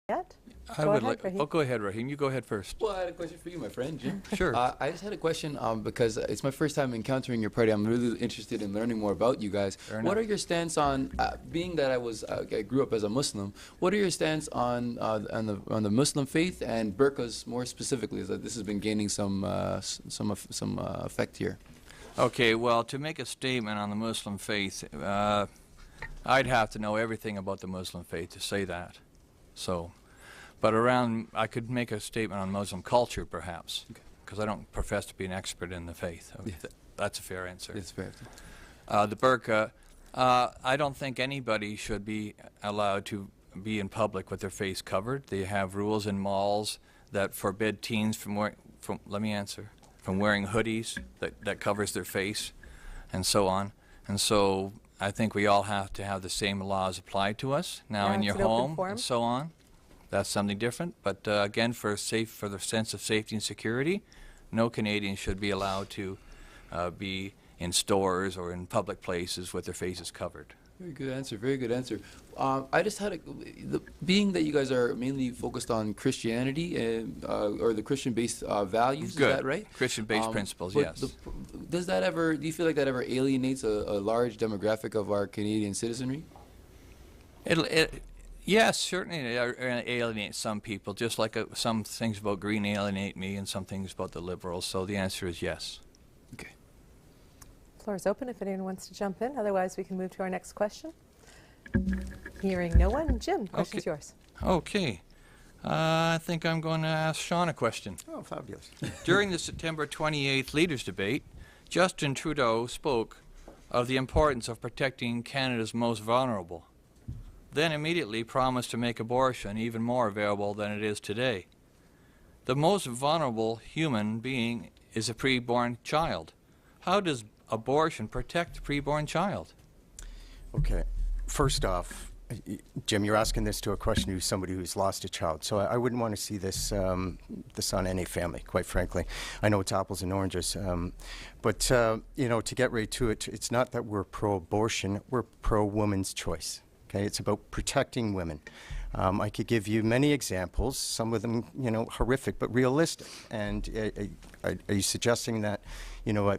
yet? I Go would ahead, like. Raheem. Oh, go ahead, Raheem. You go ahead first. Well, I had a question for you, my friend, Jim. Sure. I just had a question because it's my first time encountering your party. I'm really interested in learning more about you guys. Fair What enough. are your stance on, being that I grew up as a Muslim, what are your stance on the Muslim faith and burqas more specifically? Is that this has been gaining some effect here. Okay, well, to make a statement on the Muslim faith, I'd have to know everything about the Muslim faith to say that. So, but I could make a statement on Muslim culture, perhaps, because I don't profess to be an expert in the faith. Yeah. That's a fair answer. It's fair. The burqa, I don't think anybody should be allowed to be in public with their face covered. They have rules in malls that forbid teens from wearing hoodies that covers their face, and so on. And so I think we all have to have the same laws applied to us. Now, Yeah, in it's your an open home forum. and so on, that's something different. But again, for the sense of safety and security, no Canadian should be allowed to be in stores or in public places with their faces covered. Very good answer. Very good answer. I just had being that you guys are mainly focused on Christianity and or the Christian-based values. Good. Is that right? Christian-based principles, but yes. Does that ever? Do you feel like that ever alienates a large demographic of our Canadian citizenry? Yes, certainly it alienates some people, just like some things about green alienate me and some things about the Liberals. So the answer is yes. Okay. Floor is open if anyone wants to jump in. Otherwise, we can move to our next question. Hearing no one. Jim, question's Okay. yours. Okay. I think I'm going to ask Sean a question. Oh, fabulous. During the September 28th Leaders' Debate, Justin Trudeau spoke of the importance of protecting Canada's most vulnerable, then immediately promised to make abortion even more available than it is today. The most vulnerable human being is a preborn child. How does abortion protect the preborn child? Okay. First off, Jim, you're asking this to a question who's somebody who's lost a child. So I wouldn't want to see this this on any family, quite frankly. I know it's apples and oranges. But you know, to get right to it, it's not that we're pro-abortion, we're pro-woman's choice. Okay, it's about protecting women. I could give you many examples, some of them, you know, horrific, but realistic. And are you suggesting that, you know, a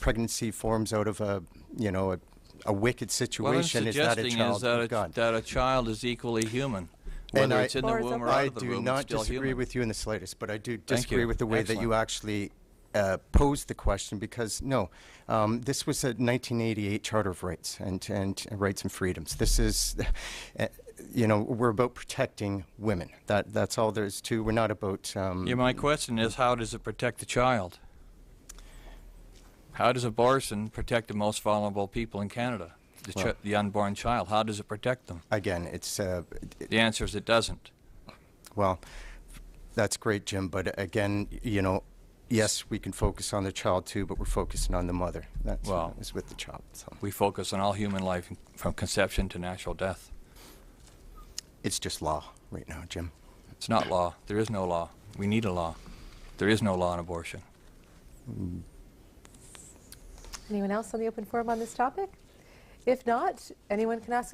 pregnancy forms out of a, you know, a wicked situation? What Is that a I'm child suggesting of God? that a child is equally human, And whether it's in the Floor is womb or open. out I of the do womb, it's not still disagree human. with you in the slightest, but I do Thank disagree you. with the way that you Excellent. actually posed the question, because no, this was a 1988 Charter of Rights and Rights and Freedoms. This is, you know, we're about protecting women. That's all there is to. We're not about. Yeah, my question is, how does it protect the child? How does abortion protect the most vulnerable people in Canada? Well- The unborn child. How does it protect them? Again, it's The answer is it doesn't. well, that's great, Jim. But again, you know, yes, we can focus on the child too, but we're focusing on the mother. That's Well- is with the child. So We focus on all human life from conception to natural death. it's just law right now, Jim. It's not law. There is no law. We need a law. There is no law on abortion. Anyone else on the open forum on this topic? If not, anyone can ask a